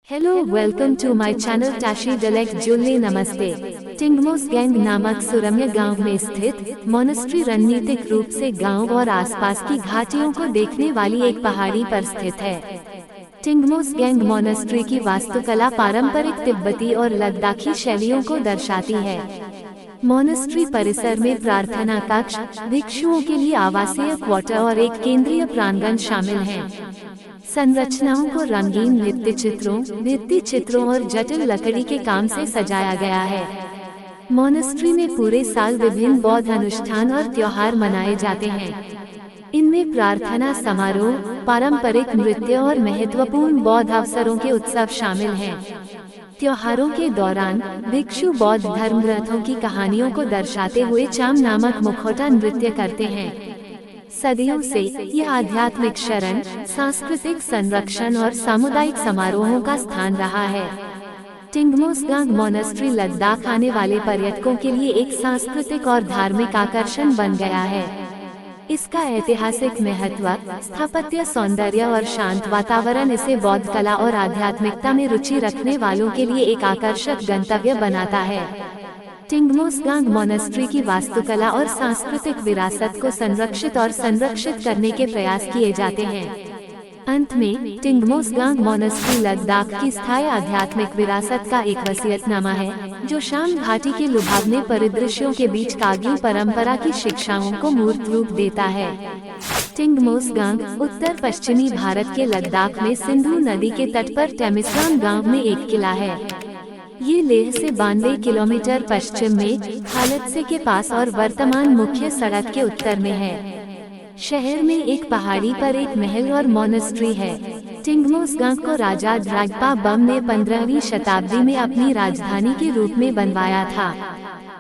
Hello welcome to my channel Tashi dialect जुल्ले नमस्ते। टिंगमोसगैंग नामक सुरम्य गांव में स्थित मोनेस्ट्री रणनीतिक रूप से गांव और आसपास की घाटियों को देखने वाली एक पहाड़ी पर स्थित है। टिंगमोसगैंग मोनेस्ट्री की वास्तुकला पारंपरिक तिब्बती और लद्दाखी शैलियों को दर्शाती है। मोनेस्ट्री परिसर में प्रार्थना कक्ष, भिक्षुओं के लिए आवासीय क्वार्टर और एक केंद्रीय प्रांगण शामिल हैं। संरचनाओं को रंगीन भित्ति चित्रों और जटिल लकड़ी के काम से सजाया गया है। मोनेस्ट्री में पूरे साल विभिन्न बौद्ध अनुष्ठान और त्योहार मनाए जाते हैं। इनमें प्रार्थना समारोह, पारंपरिक नृत्य और महत्वपूर्ण बौद्ध अवसरों के उत्सव शामिल हैं। त्योहारों के दौरान भिक्षु बौद्ध धर्मग्रंथों की कहानियों को दर्शाते हुए चाम नामक मुखौटा नृत्य करते हैं। सदियों से यह आध्यात्मिक शरण, सांस्कृतिक संरक्षण और सामुदायिक समारोहों का स्थान रहा है। टिंगमोसगैंग मोनेस्ट्री लद्दाख आने वाले पर्यटकों के लिए एक सांस्कृतिक और धार्मिक आकर्षण बन गया है। इसका ऐतिहासिक महत्व, स्थापत्य सौंदर्य और शांत वातावरण इसे बौद्ध कला और आध्यात्मिकता में रुचि रखने वालों के लिए एक आकर्षक गंतव्य बनाता है। टिंगमोसगैंग मोनेस्ट्री की वास्तुकला और सांस्कृतिक विरासत को संरक्षित करने के प्रयास किए जाते हैं। अंत में टिंगमोसगैंग मोनेस्ट्री लद्दाख की स्थायी आध्यात्मिक विरासत का एक वसीयतनामा है, जो शाम घाटी के लुभावने परिदृश्यों के बीच काग्यू परंपरा की शिक्षाओं को मूर्त रूप देता है। टिंगमोसगैंग उत्तर पश्चिमी भारत के लद्दाख में सिंधु नदी के तट पर टेमिसगांग गांव में एक किला है। ये लेह से 92 किलोमीटर पश्चिम में हालतसे के पास और वर्तमान मुख्य सड़क के उत्तर में है। शहर में एक पहाड़ी पर एक महल और मोनेस्ट्री है। टिंगमोसगैंग को राजा ड्रैगपा बम ने 15वीं शताब्दी में अपनी राजधानी के रूप में बनवाया था।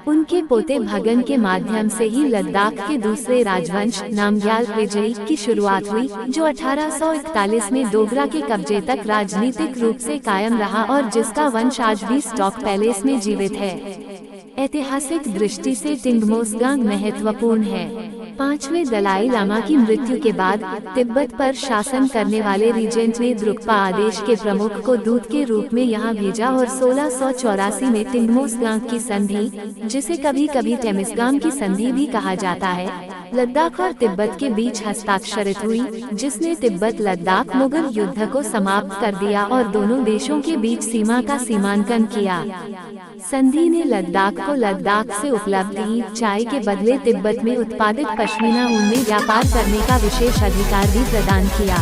उनके पोते भगन के माध्यम से ही लद्दाख के दूसरे राजवंश नामग्याल विजयी की शुरुआत हुई, जो 1841 में डोगरा के कब्जे तक राजनीतिक रूप से कायम रहा और जिसका वंश आज भी स्टॉक पैलेस में जीवित है। ऐतिहासिक दृष्टि से टिंगमोसगैंग महत्वपूर्ण है। 5वें दलाई लामा की मृत्यु के बाद तिब्बत पर शासन करने वाले रीजेंट ने द्रुकपा आदेश के प्रमुख को दूत के रूप में यहाँ भेजा और 1684 में टिंगमोसगैंग की संधि, जिसे कभी कभी टेमिसगांग की संधि भी कहा जाता है, लद्दाख और तिब्बत के बीच हस्ताक्षरित हुई, जिसने तिब्बत लद्दाख मुगल युद्ध को समाप्त कर दिया और दोनों देशों के बीच सीमा का सीमांकन किया। संधि ने लद्दाख को लद्दाख से उपलब्ध ईव चाय के बदले तिब्बत में उत्पादित पश्मीना ऊन में व्यापार करने का विशेष अधिकार भी प्रदान किया।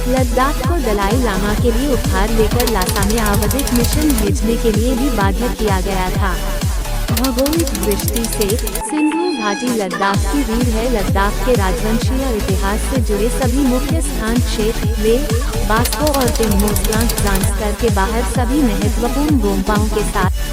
लद्दाख को दलाई लामा के लिए उपहार लेकर लासा में आवधिक मिशन भेजने के लिए भी बाध्य किया गया था। भौगोलिक दृष्टि से सिंधु घाटी लद्दाख की रीढ़ है। लद्दाख के राजवंशीय इतिहास से जुड़े सभी मुख्य स्थान क्षेत्र लेह, बास्को और टिंगमोसगैंग ट्रांसफर के बाहर सभी महत्वपूर्ण गोम्पाओं के साथ